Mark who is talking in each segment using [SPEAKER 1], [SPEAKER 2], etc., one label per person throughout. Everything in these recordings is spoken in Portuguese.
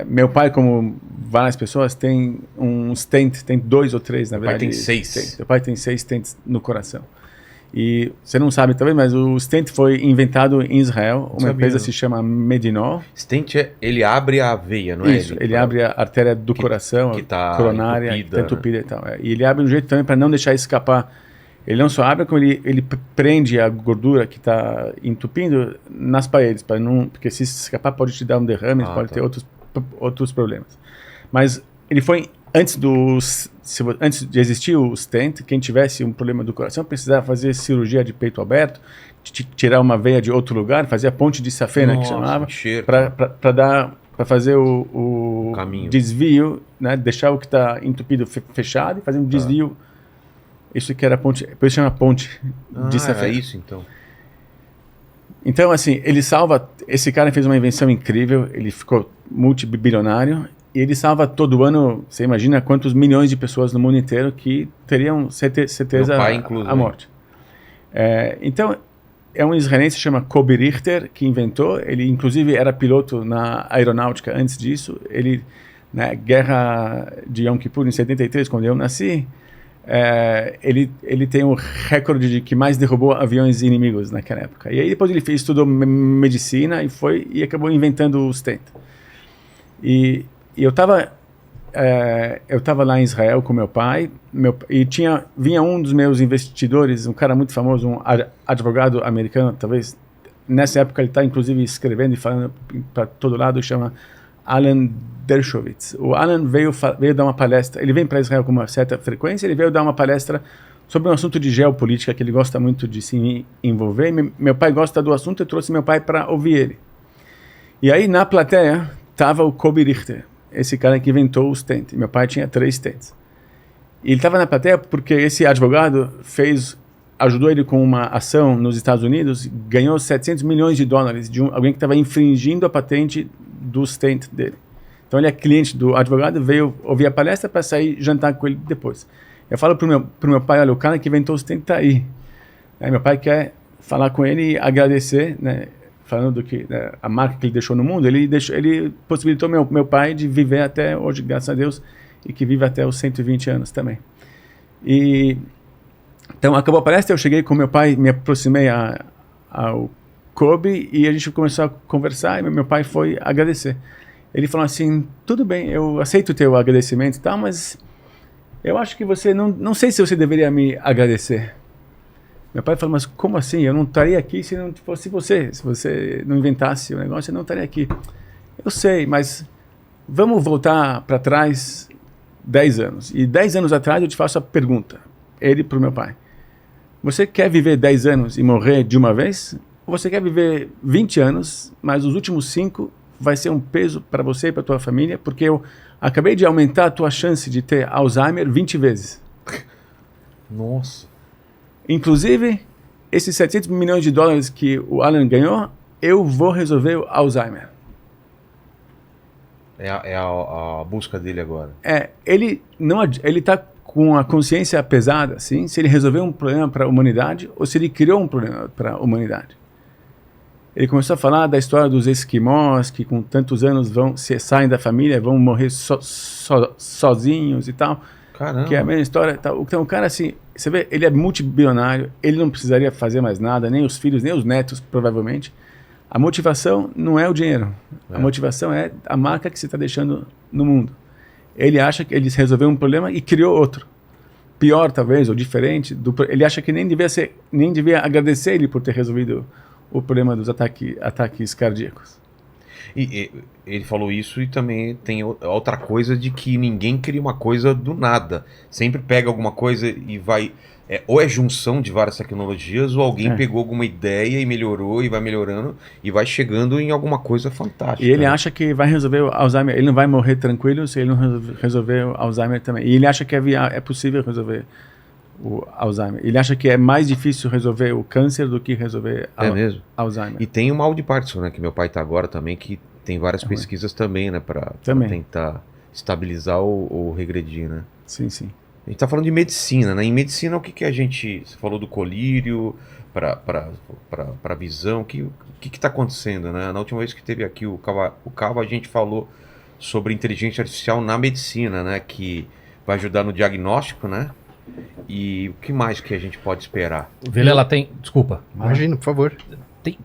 [SPEAKER 1] Meu pai, como várias pessoas, tem um stent, tem 2 ou 3, na
[SPEAKER 2] Meu pai
[SPEAKER 1] verdade.
[SPEAKER 2] tem 6.
[SPEAKER 1] Meu pai tem 6 stents no coração. E você não sabe talvez, mas o stent foi inventado em Israel. Uma empresa se chama Medinol.
[SPEAKER 2] Stent, ele abre a veia, não é?
[SPEAKER 1] Isso, ele abre a artéria do coração,
[SPEAKER 2] que tá
[SPEAKER 1] coronária,
[SPEAKER 2] entupida,
[SPEAKER 1] que tá entupida e tal. E ele abre de um jeito também para não deixar escapar. Ele não só abre, como ele prende a gordura que está entupindo nas paredes, para não, porque se escapar pode te dar um derrame, pode ter outros problemas. Mas ele foi antes de existir o stent, quem tivesse um problema do coração precisava fazer cirurgia de peito aberto, tirar uma veia de outro lugar, fazer a ponte de safena, que chamava, para fazer o desvio, né, deixar o que está entupido fechado e fazer um desvio. Isso que era ponte, por isso chama ponte de safena.
[SPEAKER 2] É isso então.
[SPEAKER 1] Então, assim, ele salva. Esse cara fez uma invenção incrível, ele ficou multibilionário e ele salva todo ano. Você imagina quantos milhões de pessoas no mundo inteiro que teriam certeza a morte. Então, é um israelense que chama Kobi Richter que inventou. Ele, inclusive, era piloto na aeronáutica antes disso. Ele, na guerra de Yom Kippur, em 73, quando eu nasci. Ele tem o recorde de que mais derrubou aviões inimigos naquela época. E aí depois ele estudou medicina e acabou inventando o stent. E eu estava lá em Israel com meu pai, e vinha um dos meus investidores, um cara muito famoso, um advogado americano, talvez nessa época ele está inclusive escrevendo e falando para todo lado, chama Alan Dershowitz. O Alan veio dar uma palestra, ele vem para Israel com uma certa frequência, ele veio dar uma palestra sobre um assunto de geopolítica que ele gosta muito de se envolver. Meu pai gosta do assunto, eu trouxe meu pai para ouvir ele. E aí na plateia estava o Kobi Richter, esse cara que inventou o stent. Meu pai tinha 3 stents. E ele estava na plateia porque esse advogado ajudou ele com uma ação nos Estados Unidos, ganhou $700 milhões de alguém que estava infringindo a patente do stent dele. Então ele é cliente do advogado, veio ouvir a palestra para sair jantar com ele depois. Eu falo pro meu pai, olha, o cara que inventou o stent está aí. Aí meu pai quer falar com ele e agradecer, né, falando do que a marca que ele deixou no mundo. Ele possibilitou meu pai de viver até hoje, graças a Deus, e que vive até os 120 anos também. Então acabou a palestra, eu cheguei com meu pai, me aproximei ao Kobi e a gente começou a conversar e meu pai foi agradecer. Ele falou assim, tudo bem, eu aceito o teu agradecimento e tal, mas eu acho que você não sei se você deveria me agradecer. Meu pai falou, mas como assim? Eu não estaria aqui se não fosse você. Se você não inventasse o negócio, eu não estaria aqui. Eu sei, mas vamos voltar para trás 10 anos. E 10 anos atrás eu te faço a pergunta, ele para o meu pai. Você quer viver 10 anos e morrer de uma vez? Ou você quer viver 20 anos, mas os últimos 5 vai ser um peso para você e para tua família, porque eu acabei de aumentar a tua chance de ter Alzheimer 20 vezes.
[SPEAKER 2] Nossa.
[SPEAKER 1] Inclusive, esses $700 milhões que o Alan ganhou, eu vou resolver o Alzheimer.
[SPEAKER 2] É a busca dele agora.
[SPEAKER 1] Ele está com a consciência pesada, assim, se ele resolveu um problema para a humanidade ou se ele criou um problema para a humanidade. Ele começou a falar da história dos esquimós, que com tantos anos saem da família, vão morrer sozinhos e tal.
[SPEAKER 2] Caramba.
[SPEAKER 1] Que é a mesma história. Tal. Então o cara, assim, você vê, ele é multibilionário, ele não precisaria fazer mais nada, nem os filhos, nem os netos, provavelmente. A motivação não é o dinheiro. A motivação é a marca que você está deixando no mundo. Ele acha que ele resolveu um problema e criou outro. Pior, talvez, ou diferente. Ele acha que nem devia agradecer ele por ter resolvido o problema dos ataques cardíacos.
[SPEAKER 2] E ele falou isso e também tem outra coisa de que ninguém cria uma coisa do nada. Sempre pega alguma coisa e vai... ou é junção de várias tecnologias, ou alguém pegou alguma ideia e melhorou, e vai melhorando, e vai chegando em alguma coisa fantástica.
[SPEAKER 1] E ele acha que vai resolver o Alzheimer. Ele não vai morrer tranquilo se ele não resolver o Alzheimer também. E ele acha que é possível resolver o Alzheimer. Ele acha que é mais difícil resolver o câncer do que resolver
[SPEAKER 2] mesmo?
[SPEAKER 1] Alzheimer.
[SPEAKER 2] E tem o mal de Parkinson, né, que meu pai está agora também, que tem várias pesquisas também, né, para tentar estabilizar ou regredir, né?
[SPEAKER 1] Sim, sim.
[SPEAKER 2] A gente está falando de medicina, né? Em medicina, o que a gente... Você falou do colírio, para visão, o que está acontecendo, né? Na última vez que teve aqui o Cava, a gente falou sobre inteligência artificial na medicina, né? Que vai ajudar no diagnóstico, né? E o que mais que a gente pode esperar?
[SPEAKER 3] Vilela tem... Desculpa.
[SPEAKER 4] Imagina, por favor.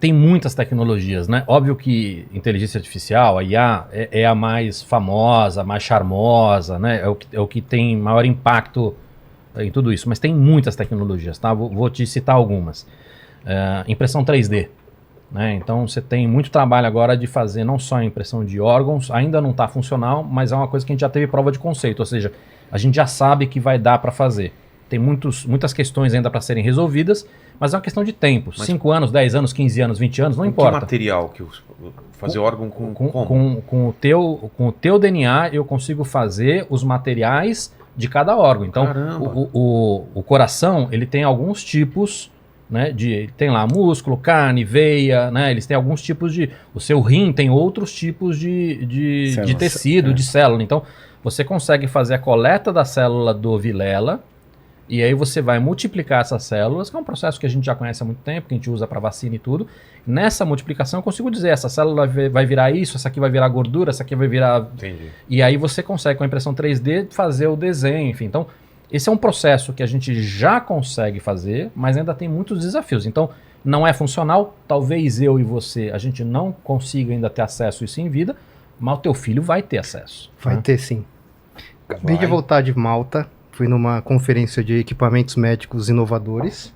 [SPEAKER 3] Tem muitas tecnologias, né? Óbvio que inteligência artificial, a IA, é a mais famosa, mais charmosa, né? É o que tem maior impacto em tudo isso. Mas tem muitas tecnologias, tá? Vou te citar algumas. Impressão 3D. Né? Então você tem muito trabalho agora de fazer não só a impressão de órgãos, ainda não está funcional, mas é uma coisa que a gente já teve prova de conceito, ou seja, a gente já sabe que vai dar para fazer. Tem muitas questões ainda para serem resolvidas, mas é uma questão de tempo. 5 anos, 10 anos, 15 anos, 20 anos, não importa.
[SPEAKER 2] Que material? Fazer órgão com
[SPEAKER 3] como? Com o teu DNA eu consigo fazer os materiais de cada órgão. Então o coração ele tem alguns tipos, né, tem lá músculo, carne, veia, né, eles têm alguns tipos de... O seu rim tem outros tipos de tecido, de célula. Então você consegue fazer a coleta da célula do Vilela e aí você vai multiplicar essas células, que é um processo que a gente já conhece há muito tempo, que a gente usa para vacina e tudo. Nessa multiplicação eu consigo dizer, essa célula vai virar isso, essa aqui vai virar gordura, essa aqui vai virar...
[SPEAKER 2] Entendi.
[SPEAKER 3] E aí você consegue com a impressão 3D fazer o desenho, enfim. Então esse é um processo que a gente já consegue fazer, mas ainda tem muitos desafios. Então não é funcional, talvez eu e você, a gente não consiga ainda ter acesso a isso em vida, mas o teu filho vai ter acesso.
[SPEAKER 4] Vai ter sim. Acabei de voltar de Malta, fui numa conferência de equipamentos médicos inovadores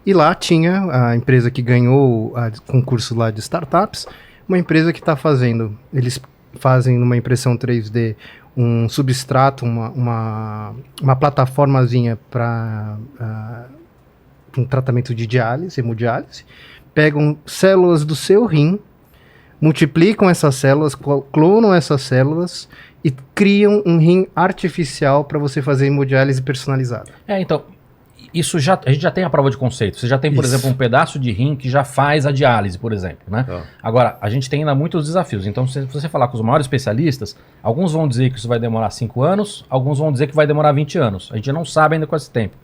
[SPEAKER 4] e lá tinha a empresa que ganhou o concurso lá de startups, uma empresa que está fazendo, eles fazem numa impressão 3D um substrato, uma plataformazinha para um tratamento de diálise, hemodiálise, pegam células do seu rim, multiplicam essas células, clonam essas células e criam um rim artificial para você fazer hemodiálise personalizada.
[SPEAKER 3] Então, a gente já tem a prova de conceito. Você já tem, por exemplo, um pedaço de rim que já faz a diálise, por exemplo, né? Agora, a gente tem ainda muitos desafios. Então, se você falar com os maiores especialistas, alguns vão dizer que isso vai demorar 5 anos, alguns vão dizer que vai demorar 20 anos. A gente não sabe ainda com esse tempo.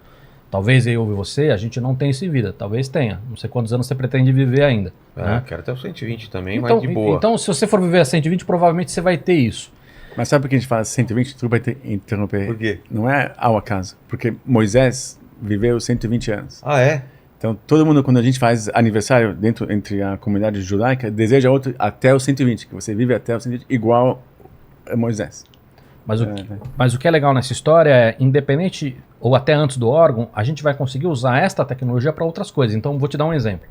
[SPEAKER 3] Talvez eu e você, a gente não tenha isso em vida. Talvez tenha. Não sei quantos anos você pretende viver ainda. Né?
[SPEAKER 2] Quero até os 120 também,
[SPEAKER 3] então,
[SPEAKER 2] mas de boa.
[SPEAKER 3] Então, se você for viver a 120, provavelmente você vai ter isso.
[SPEAKER 1] Mas sabe por que a gente fala 120? Tu vai interromper.
[SPEAKER 2] Por quê?
[SPEAKER 1] Não é ao acaso. Porque Moisés viveu 120 anos.
[SPEAKER 2] Ah, é?
[SPEAKER 1] Então, todo mundo, quando a gente faz aniversário entre a comunidade judaica, deseja outro até os 120, que você vive até os 120, igual a Moisés.
[SPEAKER 3] Mas o que é legal nessa história é, independente, ou até antes do órgão, a gente vai conseguir usar esta tecnologia para outras coisas. Então, vou te dar um exemplo.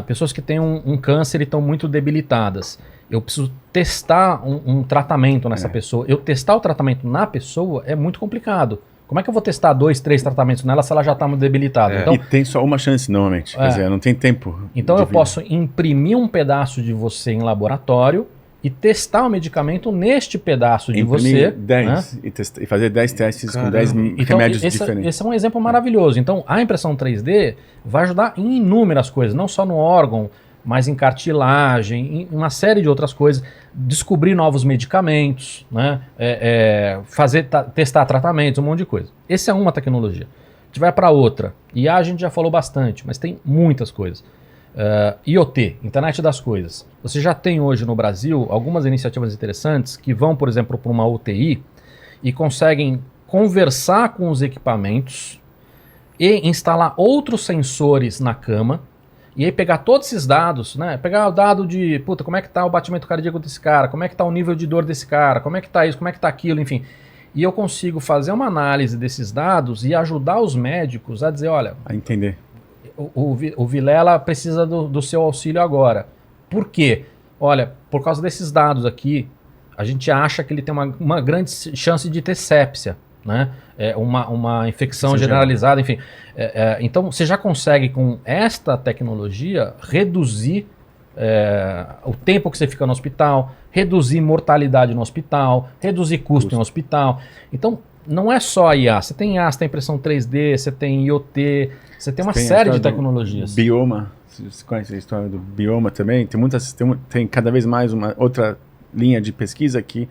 [SPEAKER 3] Pessoas que têm um câncer e estão muito debilitadas. Eu preciso testar um tratamento nessa pessoa. Eu testar o tratamento na pessoa é muito complicado. Como é que eu vou testar 2, 3 tratamentos nela se ela já está muito debilitada? Então,
[SPEAKER 1] e tem só uma chance, normalmente. Quer dizer, não tem tempo.
[SPEAKER 3] Então eu posso imprimir um pedaço de você em laboratório e testar o medicamento neste pedaço de você.
[SPEAKER 1] 10 e fazer 10 testes com 10 remédios diferentes.
[SPEAKER 3] Esse é um exemplo maravilhoso. Então a impressão 3D vai ajudar em inúmeras coisas, não só no órgão, mas em cartilagem, em uma série de outras coisas, descobrir novos medicamentos, né? Testar tratamentos, um monte de coisa. Essa é uma tecnologia. A gente vai para outra. IA a gente já falou bastante, mas tem muitas coisas. IoT, Internet das Coisas. Você já tem hoje no Brasil algumas iniciativas interessantes que vão, por exemplo, para uma UTI e conseguem conversar com os equipamentos e instalar outros sensores na cama. E aí pegar todos esses dados, né? Pegar o dado de, como é que tá o batimento cardíaco desse cara, como é que tá o nível de dor desse cara, como é que tá isso, como é que tá aquilo, enfim. E eu consigo fazer uma análise desses dados e ajudar os médicos a dizer, olha...
[SPEAKER 1] A entender.
[SPEAKER 3] O Vilela precisa do seu auxílio agora. Por quê? Olha, por causa desses dados aqui, a gente acha que ele tem uma grande chance de ter sépsia. Né? Uma infecção generalizada, enfim. Então, você já consegue, com esta tecnologia, reduzir o tempo que você fica no hospital, reduzir mortalidade no hospital, reduzir custo no hospital. Então, não é só IA. Você tem IA, você tem impressão 3D, você tem IoT, você tem uma série de tecnologias.
[SPEAKER 1] Bioma, você conhece a história do bioma também? Tem cada vez mais uma outra linha de pesquisa que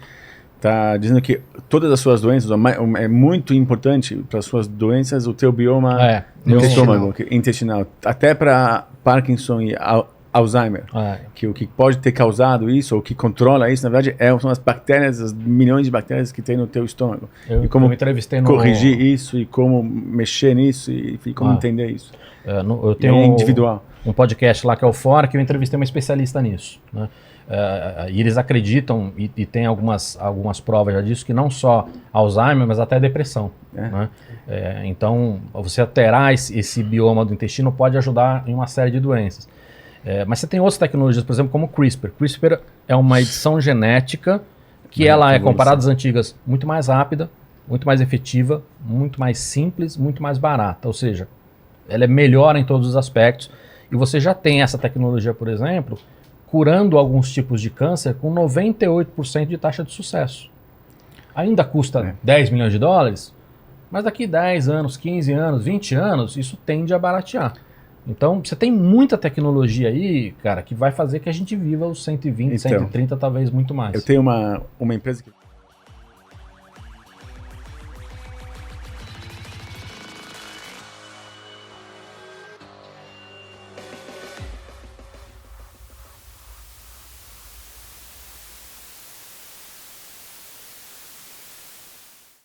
[SPEAKER 1] está dizendo que todas as suas doenças, é muito importante para as suas doenças o teu bioma no estômago, intestinal. Até para Parkinson e Alzheimer. Que o que pode ter causado isso, ou o que controla isso, na verdade, são as bactérias, as milhões de bactérias que tem no teu estômago. E como corrigir isso, e como mexer nisso, e como entender isso.
[SPEAKER 3] Eu tenho
[SPEAKER 1] individual.
[SPEAKER 3] Um podcast lá que é o Fora, que eu entrevistei uma especialista nisso, né? E eles acreditam, e tem algumas provas já disso, que não só Alzheimer, mas até depressão. Né? Então, você alterar esse bioma do intestino pode ajudar em uma série de doenças. Mas você tem outras tecnologias, por exemplo, como o CRISPR. CRISPR é uma edição genética que ela é, comparada às antigas, muito mais rápida, muito mais efetiva, muito mais simples, muito mais barata. Ou seja, ela é melhor em todos os aspectos. E você já tem essa tecnologia, por exemplo, curando alguns tipos de câncer com 98% de taxa de sucesso. Ainda custa 10 milhões de dólares, mas daqui 10 anos, 15 anos, 20 anos, isso tende a baratear. Então, você tem muita tecnologia aí, cara, que vai fazer que a gente viva os 120, 130, talvez muito mais.
[SPEAKER 1] Eu tenho uma empresa que...